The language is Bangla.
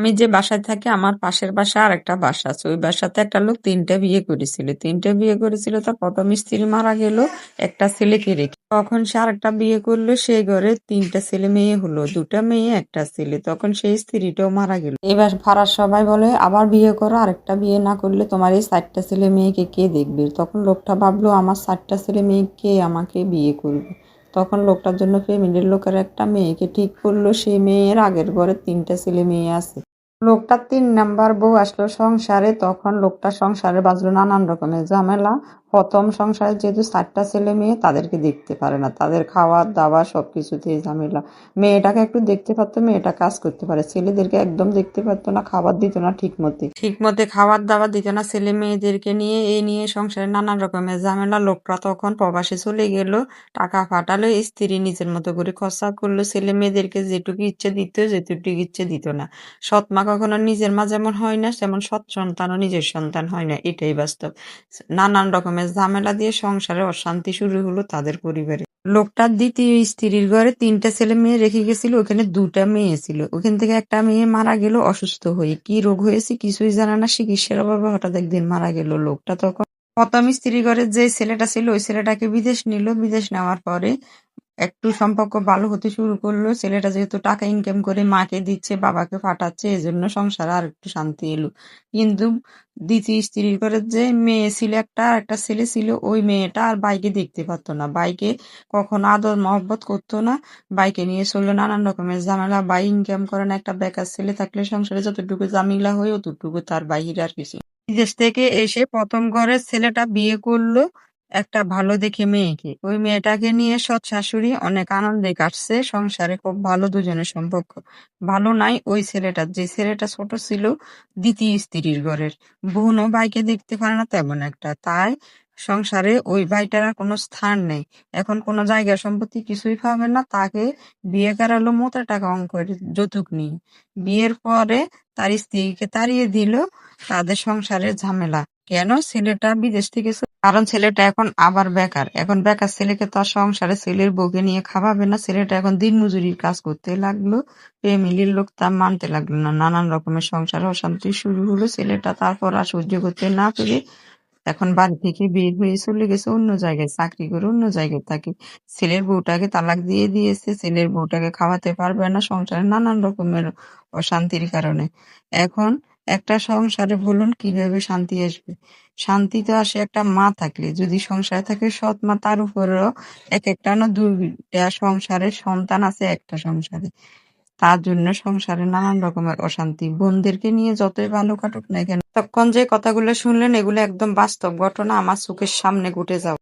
আমি যে বাসায় থাকি আমার পাশের বাসায় আরেকটা বাসা আছে। ওই বাসাতে একটা লোক ৩ টা বিয়ে করেছিল। ৩ টা বিয়ে করেছিল তার ১ম স্ত্রী মারা গেল একটা ছেলেকে রেখে। তখন সে আরেকটা বিয়ে করলো সেই ঘরে ৩ টা ছেলে মেয়ে হলো। ২ টা মেয়ে একটা ছেলে। তখন সেই স্ত্রীটাও মারা গেল। এবার পাড়ার সবাই বলে আবার বিয়ে করো আরেকটা বিয়ে না করলে তোমার এই ৪ টা ছেলে মেয়েকে কে দেখবে? তখন লোকটা ভাবলো আমার ৪ টা ছেলে মেয়ে কে আমাকে বিয়ে করবে? তখন লোকটার জন্য ফ্যামিলির লোকেরা একটা মেয়েকে ঠিক করলো। সেই মেয়ের আগের ঘরে ৩ টা ছেলে মেয়ে আছে। লোকটার ৩ নাম্বার বউ আসলো সংসারে। তখন লোকটার সংসারে বাজলো নানান রকমের ঝামেলা। প্রথম সংসারে যেহেতু ৪ টা ছেলে মেয়ে তাদেরকে দেখতে পারে না, তাদের খাওয়া দাওয়া সবকিছুতেই ঝামেলা। মেয়েটাকে একটু দেখতে পারতো, মেয়েটা কাজ করতে পারে, ছেলেদেরকে একদম দেখতে পারতো না, খাবার দিত না ঠিক মতে খাবার দাবার দিত না ছেলে মেয়েদেরকে নিয়ে। এই নিয়ে সংসারে নানান রকমের ঝামেলা। লোকটা তখন প্রবাসে চলে গেল, টাকা পাঠালো, স্ত্রী নিজের মতো করে খরচা করলো, ছেলে মেয়েদেরকে যেটুকু ইচ্ছে দিত যেটুকু ইচ্ছে দিত না। সৎ মা কখনো নিজের মা যেমন হয় না তেমন সৎ সন্তানও নিজের সন্তান হয় না, এটাই বাস্তব। নানান রকমের ঝামেলা দিয়ে সংসারে অশান্তি শুরু হলো তাদের পরিবারে। লোকটার দ্বিতীয় স্ত্রীর ঘরে ৩ টা ছেলে মেয়ে রেখে গেছিল, ওখানে 2 টা মেয়ে ছিল। ওখান থেকে একটা মেয়ে মারা গেল অসুস্থ হয়ে, কি রোগ হয়েছে কিছুই জানে না, চিকিৎসার অভাবে হঠাৎ একদিন মারা গেল লোকটা। তখন প্রথম স্ত্রীর ঘরে যে ছেলেটা ছিল ওই ছেলেটাকে বিদেশ নিল। বিদেশ নেওয়ার পরে একটু সম্পর্ক ভালো হতে শুরু করলো। ছেলেটা যেহেতু টাকা ইনকাম করে মাকে দিচ্ছে বাবাকে পাঠাচ্ছে, এজন্য সংসারে আর একটু শান্তি এলো। কিন্তু দ্বিতীয় স্ত্রীর ঘরে যে মেয়ে ছিল একটা, আর একটা ছেলে ছিল, ওই মেয়েটা আর বাইকে দেখতে পারতো না, বাইকে কখনো আদর মহব্বত করতো না। বাইকে নিয়ে চললো নানান রকমের ঝামেলা। বাই ইনকাম করে না, একটা বেকার ছেলে থাকলে সংসারে যতটুকু ঝামেলা হয় অতটুকু, তার বাইরে আর কিছু। বিদেশ থেকে এসে প্রথম ঘরের ছেলেটা বিয়ে করলো একটা ভালো দেখে মেয়েকে। ওই মেয়েটাকে নিয়ে সৎ শাশুড়ি অনেক আনন্দে কাটছে, সংসারে খুব ভালো দুজনের সম্পর্ক। ভালো নাই ওই ছেলেটার, যে ছেলেটা ছোট ছিল দ্বিতীয় স্ত্রীর ঘরের, বোনও ভাইকে দেখতে পারে না তেমন একটা, তাই সংসারে ওই ভাইটার আর কোনো স্থান নেই। এখন কোনো জায়গা সম্পত্তি কিছুই পাবে না, তাকে বিয়ে করালো মোটা টাকা অঙ্কের যৌতুক নিয়ে। বিয়ের পরে তার স্ত্রীকে তাড়িয়ে দিল। তাদের সংসারের ঝামেলা কেন? ছেলেটা বিদেশ থেকে কারণ ছেলেটা এখন আবার বেকার। এখন বেকার ছেলেকে তো আর সংসারে ছেলের বউকে নিয়ে খাওয়াবে না। ছেলেটা এখন দিনমজুরির কাজ করতে লাগলো। ফ্যামিলির লোক তা মানতে লাগলো না। নানান রকমের সংসারে অশান্তি শুরু হলো। ছেলেটা তারপর আর সহ্য করতে না পেরে এখন বাড়ি থেকে বের হয়ে চলে গেছে অন্য জায়গায়, চাকরি করে অন্য জায়গায় থাকে। ছেলের বউটাকে তালাক দিয়ে দিয়েছে। ছেলের বউটাকে খাওয়াতে পারবে না সংসারে নানান রকমের অশান্তির কারণে। এখন একটা সংসারে বলুন কিভাবে শান্তি আসবে? শান্তি তো আসে একটা মা থাকলে। যদি সংসারে থাকে সৎ মা, তার উপরেও একটা না ২টা সংসারের সন্তান আছে একটা সংসারে। তার জন্য সংসারে নানান রকমের অশান্তি। বোনদেরকে নিয়ে যতই ভালো কাটুক না কেন, তখন যে কথাগুলো শুনলেন এগুলো একদম বাস্তব ঘটনা, আমার চোখের সামনে ঘটে যাওয়া।